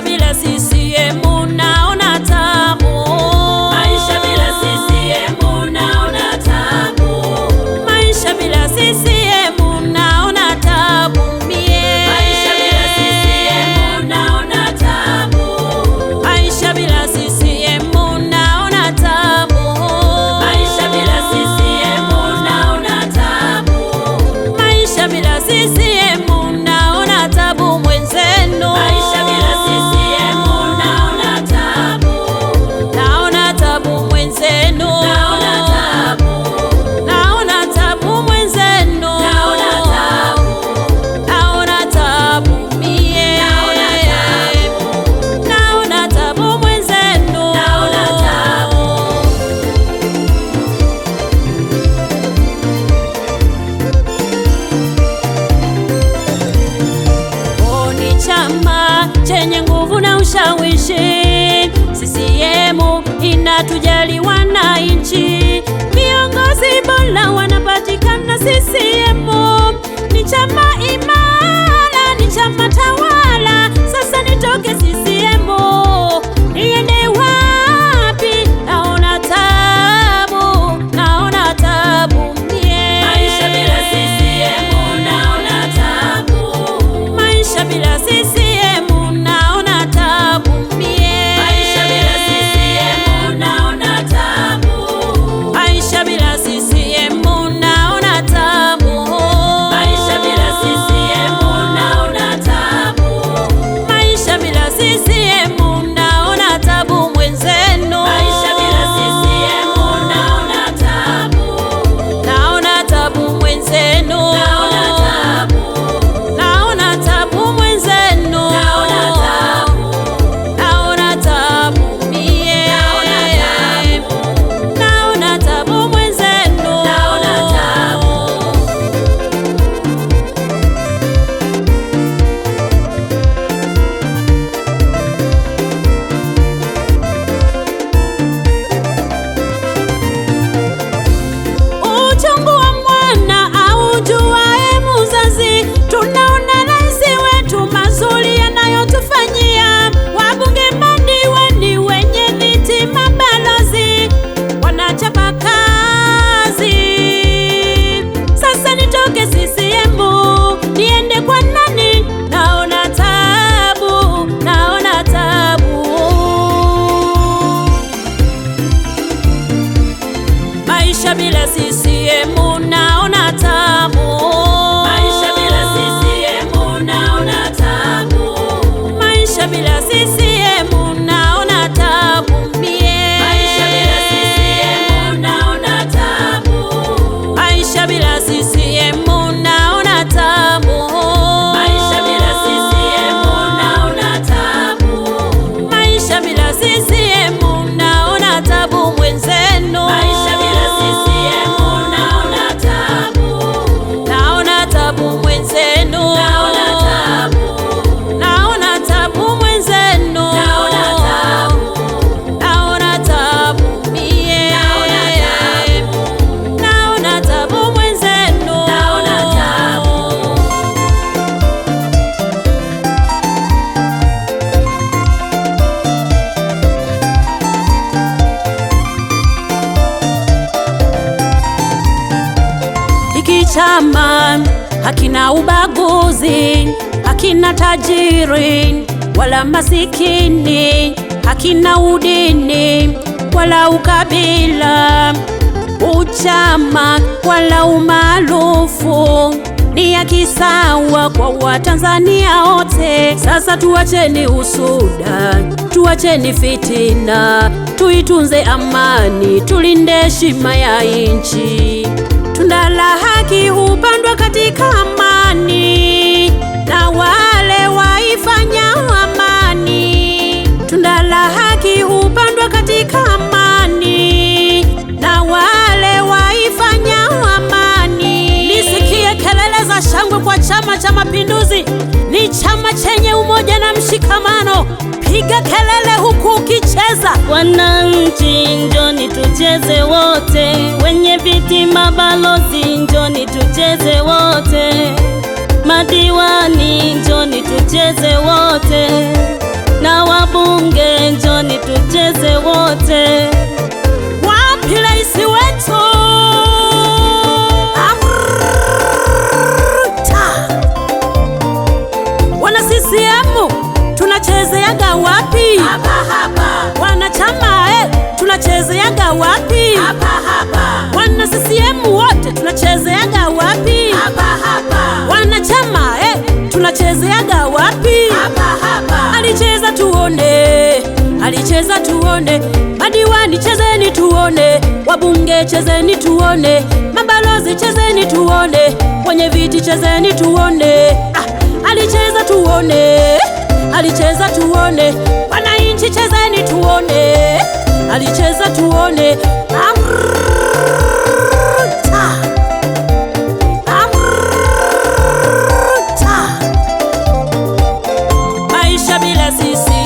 bila CCM naona tabu. Maisha bila CCM naona tabu. Maisha bila CCM naona tabu mie. Maisha bila CCM naona tabu. Maisha bila CCM naona tabu. Maisha bila CCM naona tabu. Maisha bila CCM naona tabu mwenzenu. Maisha bila CCM naona tabu. Naona tabu mwenzenu. Naona tabu. Naona tabu mwenzenu. Naona tabu. Naona tabu mie. Naona tabu. Naona tabu mwenzenu. Naona tabu. Ni chama chenye nguvu na ushawishi. CCM inatujali wananchi, viongozi bora wanapatikana CCM. Ni chama imara, ni chama tawala. Sasa nitoke CCM niende wapi? Naona tabu, naona tabu mie. Maisha bila CCM naona tabu. Maisha bila CCM naona tabu mie. Maisha bila CCM naona tabu. Maisha bila CCM naona tabu. Maisha bila CCM naona tabu. Maisha bila CCM naona tabu mwenzenu. Maisha bila CCM naona tabu. Naona tabu mwenzenu. Naona tabu. Naona tabu mwenzenu. Naona tabu. Naona tabu mie. Naona tabu. Naona tabu mwenzenu. Naona tabu. Uchungu wa mwana aujuae mzazi. Tunaona rais wetu mazuri yanayotufanyia. Wabunge, madiwani, wenye viti, mabalozi wanachapa kazi. Sasa nitoke CCM niende kwa nani? Naona tabu, naona tabu. Maisha bila CCM naona tabu. Maisha bila CCM naona tabu. Maisha bila CCM naona tabu mie. Maisha bila CCM naona tabu. Maisha bila CCM naona tabu. Maisha bila CCM naona tabu. Maisha bila CCM naona tabu mwenzenu. Maisha bila CCM naona tabu. Naona tabu mwenzenu. Naona tabu. Naona tabu mwenzenu. Naona tabu. Naona tabu mie. Naona tabu. Naona tabu mwenzenu. Naona tabu. Hiki chama hakina ubaguzi, hakina tajiri wala masikini, hakina udini wala ukabila, uchama wala umaarufu. Ni ya kisawa kwa Watanzania wote. Sasa tuacheni usuda, tuacheni fitina, tuitunze amani, tulinde heshima ya nchi. Tunda la haki hupandwa katika amani, na wale waifanya amani. Tunda la haki hupandwa katika amani, na wale waifanya amani. Nisikie kelele za shangwe kwa Chama cha Mapinduzi. Ni chama chenye umoja na mshikamano. Piga kelele huku ukicheza. Wananchi njoni tucheze wote, wenye viti, mabalozi njoni tucheze wote, madiwani njoni tucheze wote, na tunachezeaga wapi? hapa hapa, Wanachama tunachezeaga wapi? hapa hapa, Wana CCM wote tunachezeaga wapi? hapa hapa, Wanachama tunachezeaga wapi? hapa hapa. Alicheza tuone, alicheza tuone, madiwani chezeni tuone, wabunge chezeni tuone, mabalozi chezeni tuone, wenye viti chezeni tuone. Alicheza tuone, alicheza tuone, wananchi chezeni tuone, alicheza tuone. Maisha bila sisi